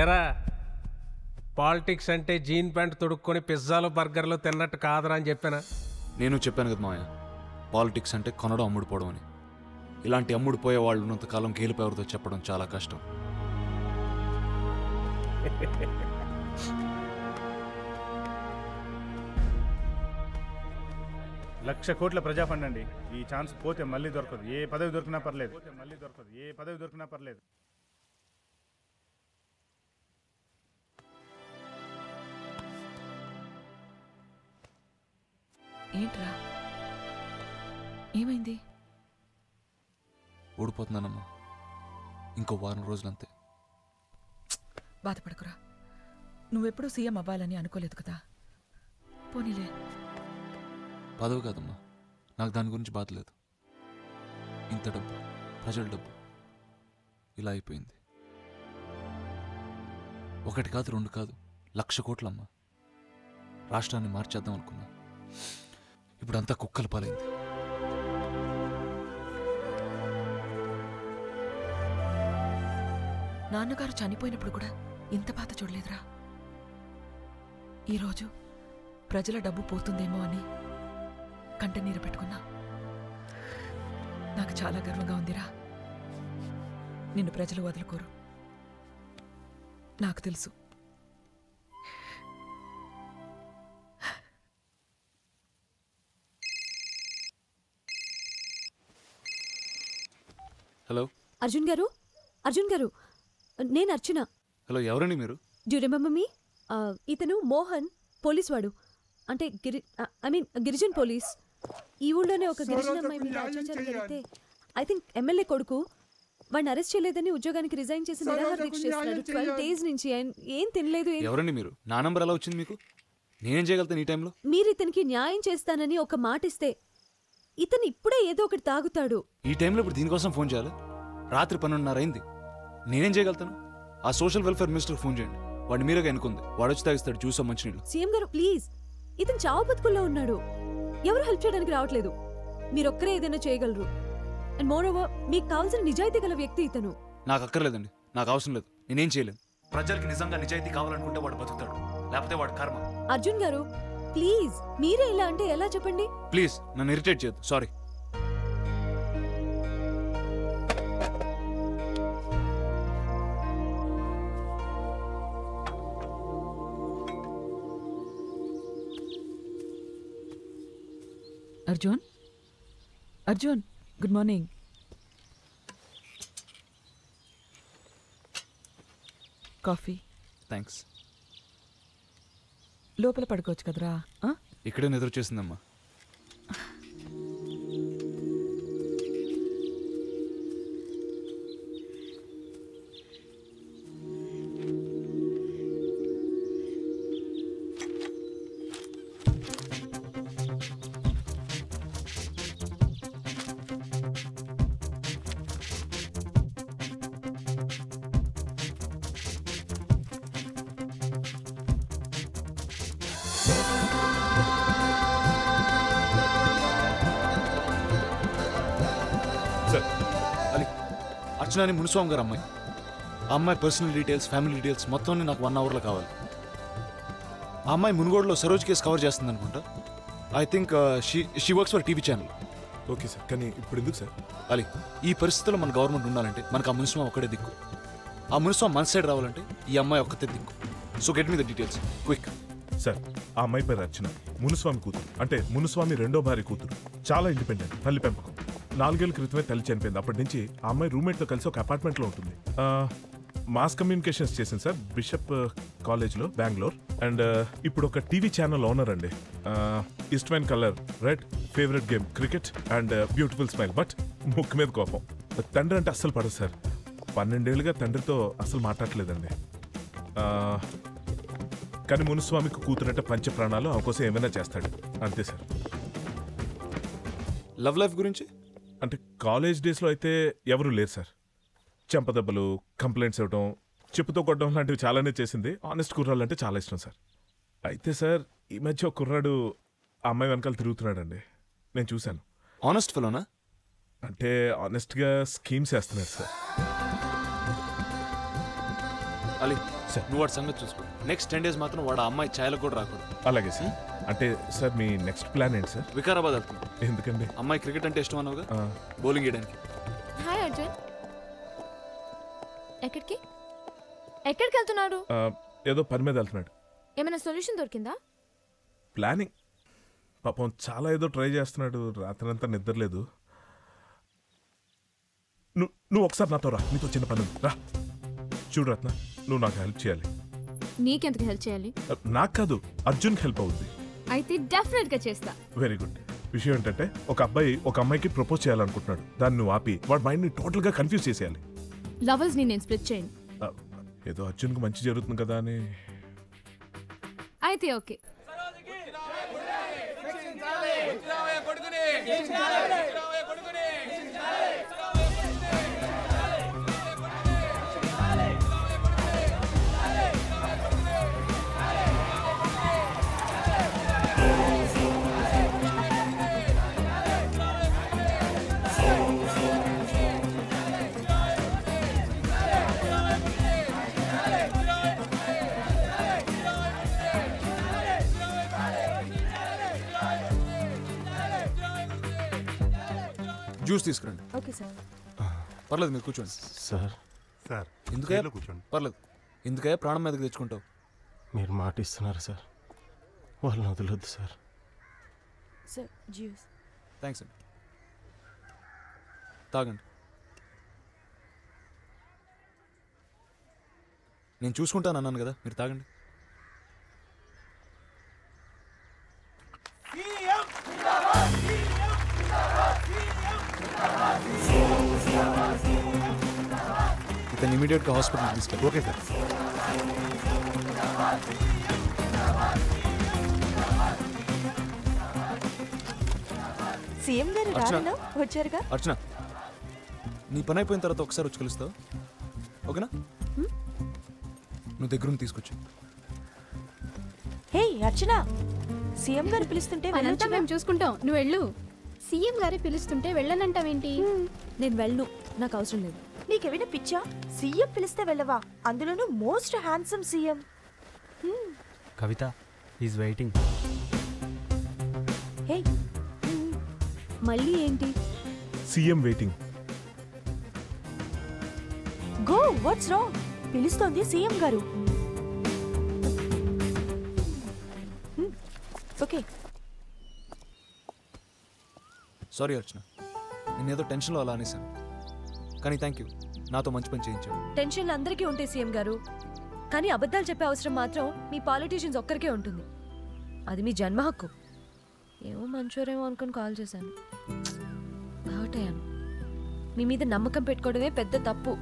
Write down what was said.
ఎరా పాలిటిక్స్ అంటే jean pant తొడుక్కొని పిజ్జాలు బర్గర్లు తిన్నట్టు కాదురా అని చెప్పానా? నేను చెప్పాను కదా మావయ్య, పాలిటిక్స్ అంటే కొనడం అమ్ముడుపోవడం అని. ఇలాంటి అమ్ముడుపోయే వాళ్ళు ఉన్నంతకాలం గేలిపోయేవారితో చెప్పడం చాలా కష్టం. ₹1,00,000 కోట్ల ప్రజా ఫండ్ అండి. ఈ ఛాన్స్ పోతే మళ్ళీ దొరకదు. ఏ పదవి దొరికినా పర్లేదు. ఏంట్రా, ఏమైంది? ఓడిపోతున్నానమ్మా, ఇంకో వారం రోజులంతే. బాధపడకురా, నువ్వెప్పుడూ సీఎం అవ్వాలని అనుకోలేదు కదా. పోనీలే. పదవి కాదమ్మా, నాకు దాని గురించి బాధ లేదు. ఇంత డబ్బు, ప్రజల డబ్బు ఇలా అయిపోయింది. ఒకటి కాదు, రెండు కాదు, 1,00,000 కోట్లమ్మా. రాష్ట్రాన్ని మార్చేద్దాం అనుకున్నా, ఇప్పుడు అంతా కుక్కల పాలైంది. నాన్నగారు చనిపోయినప్పుడు కూడా ఇంత బాధ చూడలేదురా. ఈరోజు ప్రజల డబ్బు పోతుందేమో అని కంటనీరు పెట్టుకున్నా. నాకు చాలా గర్వంగా ఉందిరా. నిన్ను ప్రజలు వదులుకోరు, నాకు తెలుసు. హలో అర్జున్ గారు, నేను అర్చన. హలో, ఎవరండి మీరు? Due remember me? ఇతను మోహన్, పోలీస్ వాడు. అంటే గిరిజన్ పోలీస్. ఈ ఊళ్ళోనే ఒక గిరిజన అమ్మాయి మీద అత్యాచారం జరిగితే ఐ థింక్ ఎమ్మెల్యే కొడుకు వాడిని అరెస్ట్ చేయలేదని ఉద్యోగానికి రిజైన్ చేసి నిరాహార దీక్ష చేస్తున్నాడు 12 days నుంచి. ఏం తినలేదు. ఎవరండి మీరు? నా నంబర్ ఎలా వచ్చింది మీకు? నేనేం చేయగలుగుతాను ఈ టైంలో? మీరు ఇతనికి న్యాయం చేస్తానని ఒక మాట ఇస్తే ఇతను ఇప్పుడే ఏదో ఒకటి తాగుతాడు. ఈ టైంలో ఇప్పుడు దీనికోసం ఫోన్ చేయాలి? రాత్రి 12:30 అయింది. నేనేం చేయగలుగుతాను? ఆ సోషల్ వెల్ఫేర్ మినిస్టర్ ఫోన్ చేయండి, వాడిని మీరుగా ఎన్నుకుంది. వాడు వచ్చి తాగిస్తాడు జ్యూసో మంచినీళ్ళు. సీఎం గారు ప్లీజ్, ఇతను చావు బతుకుల్లో ఉన్నాడు. ఎవరు హెల్ప్ చేయడానికి రావట్లేదు. మీరొక్కరే ఏదైనా చేయగలరు. అండ్ మోర్ ఓవర్, మీకు కావాల్సిన నిజాయితీ గల వ్యక్తి ఇతను. నాకు అక్కర్లేదండి, నాకు అవసరం లేదు, నేనేం చేయలేను. ప్రజలకి నిజంగా నిజాయితీ కావాలనుకుంటే వాడు బతుకుతాడు, లేకపోతే వాడు కర్మ. అర్జున్ గారు ప్లీజ్, మీరే ఇలా అంటే ఎలా చెప్పండి? ప్లీజ్ నన్ను ఇరిటేట్ చేయొద్దు, sorry. Arjun, good morning. Coffee. Thanks. లోపల పడుకోవచ్చు కదరా. ఇక్కడే నిద్ర చేసిందమ్మా. అర్చన అని మునిస్వామి గారు అమ్మాయి. ఆ అమ్మాయి పర్సనల్ డీటెయిల్స్, ఫ్యామిలీ డీటెయిల్స్ మొత్తం నాకు 1 hourలో కావాలి. ఆ అమ్మాయి మునుగోడులో సరోజ్ కేసు కవర్ చేస్తుంది అనుకుంటా. I think she works for TV channel. Okay sir, కానీ ఇప్పుడు ఎందుకు సార్? అలీ, ఈ పరిస్థితుల్లో మన గవర్నమెంట్ ఉండాలంటే మనకు ఆ మునిస్వామి ఒక్కడే దిక్కు. ఆ మునిస్వామి మన సైడ్ రావాలంటే ఈ అమ్మాయి ఒక్కతే దిక్కు. So get me the details quick. Sir, ఆ అమ్మాయి పేరు అర్చన, మునుస్వామి కూతురు. అంటే మునుస్వామి రెండో భార్య కూతురు. చాలా ఇండిపెండెంట్, తల్లి పెంపకం. 4 ఏళ్ల క్రితమే తల్లి చనిపోయింది. అప్పటి నుంచి ఆ అమ్మాయి రూమ్మేట్తో కలిసి ఒక అపార్ట్మెంట్లో ఉంటుంది. మాస్ కమ్యూనికేషన్స్ చేసింది సార్, బిషప్ కాలేజ్లో, బెంగళూరు. అండ్ ఇప్పుడు ఒక టీవీ ఛానల్ ఓనర్ అండి. ఇష్టమైన colour red, favourite game cricket, and beautiful smile. But ముక్కు మీద కోపం. తండ్రి అంటే అస్సలు పడదు సార్. 12 ఏళ్ళుగా తండ్రితో అస్సలు మాట్లాడలేదండి. కానీ మునుస్వామికి కూతురంటే పంచ ప్రాణాలు, ఆ కోసం ఏమైనా చేస్తాడు అంతే సార్. లవ్ లైఫ్ గురించి అంటే కాలేజ్ డేస్లో అయితే ఎవరూ లేరు సార్. చెంపదెబ్బలు, కంప్లైంట్స్ ఇవ్వడం, చెప్పుతో కొట్టడం లాంటివి చాలానే చేసింది. ఆనెస్ట్ కుర్రాళ్ళు అంటే చాలా ఇష్టం సార్. అయితే సార్, ఈ మధ్య ఒక కుర్రాడు ఆ అమ్మాయి వెనకాల తిరుగుతున్నాడండి, నేను చూశాను. ఆనెస్ట్ ఫెలోనా? అంటే ఆనెస్ట్గా స్కీమ్స్ వేస్తున్నాడు సార్. అలీ సార్. నువ్వు వాడి సంగతి చూసుకో. నెక్స్ట్ 10 days మాత్రం వాడు ఆ అమ్మాయి ఛాయలకు కూడా రాకూడదు. అలాగే సార్. అంటే సార్ మీ నెక్స్ట్ ప్లాన్ ఏంటి సార్? వికారాబాద్ వెళ్తుంది. ఎందుకండి? అమ్మాయి క్రికెట్ అంటే ఇష్టం అన్నావుగా, ఆ, బౌలింగ్ వేయడానికి. హాయ్ అర్జున్. ఎక్కడికి ఎక్కడికి వెళ్తున్నాడు? ఆ, ఏదో పని మీద వెళ్తున్నాడు. ఏమైనా సొల్యూషన్ దొరికిందా? ప్లానింగ్. పాపం చాలా ఏదో ట్రై చేస్తున్నాడు. రాత్రంతా నిద్రలేదు. నువ్వు ఒకసారి నాతో రా, నీతో చిన్న పని ఉంది. రా చూడు రత్న, నువ్వు నాకు హెల్ప్ చేయాలి. నీకెందుకు హెల్ప్ చేయాలి? నాకు కాదు, అర్జున్కి హెల్ప్ అవుద్ది. అయితే డెఫినెట్ గా చేస్తా. Very good. విషయం ఏంటంటే ఒక అబ్బాయి ఒక అమ్మాయికి ప్రపోజ్ చేయాలనుకుంటున్నాడు. దాన్ని నువ్వు ఆపి వాడి మైండ్ని టోటల్గా కన్ఫ్యూజ్ చేసేయాలి. లవర్స్ ని నేను స్ప్లిట్ చేయను. ఏదో అర్జున్కి మంచి జరుగుతుంది కదా అని. అయితే ఓకే. జ్యూస్ తీసుకురండి. Okay sir. పర్లేదు మీరు కూర్చోండి. సార్ సార్ ఎందుకే చైర్లో కూర్చోండి. పర్లేదు. ఎందుకే ప్రాణం మీదకి తెచ్చుకుంటావు? మీరు మాట ఇస్తున్నారు సార్, వాళ్ళని వదలొద్దు సార్. Sir juice. థ్యాంక్స్ అండి. తాగండి. నేను చూసుకుంటాను అన్నాను కదా, మీరు తాగండి. ఇతను ఇమీడియట్గా హాస్పిటల్కి తీసుకెళ్ళి. Okay sir. సీఎం గారు అర్చన. రాలేనా? వచ్చారుగా. అర్చన, నీ పని అయిపోయిన తర్వాత ఒకసారి వచ్చి కలుస్తావు, ఓకేనా? నువ్వు దగ్గరుండి తీసుకొచ్చు. హే అర్చన, సీఎం గారు పిలుస్తుంటే పనంతా వెళ్ళొచ్చుగా. మేము చూసుకుంటాం, నువ్వు వెళ్ళు. సీఎం గారే పిలుస్తుంటే వెళ్ళనంటావేంటి? నేను వెళ్ళను, నాకు అవసరం లేదు. నీకేమైనా పిచ్చా? సీఎం పిలిస్తే వెళ్ళవా? అందులోనూ most handsome CM. Kavitha is waiting. Hey మళ్ళీ ఏంటి? CM waiting. Go, what's wrong? పిలుస్తోంది సీఎం గారు. ఓకే. సారీ అర్చన, నేనేదో టెన్షన్లో అలా అనేసాను, కానీ థ్యాంక్ యూ, నాతో మంచి పని చేయించావు. టెన్షన్లు అందరికీ ఉంటాయి సీఎం గారు, కానీ అబద్ధాలు చెప్పే అవసరం మాత్రం మీ పాలిటీషియన్స్ ఒక్కరికే ఉంటుంది. అది మీ జన్మ హక్కు. ఏమో మంచోరేమో అనుకుని కాల్ చేశాను. హర్ట్ అయ్యాను. మీ మీద నమ్మకం పెట్టుకోవడమే పెద్ద తప్పు.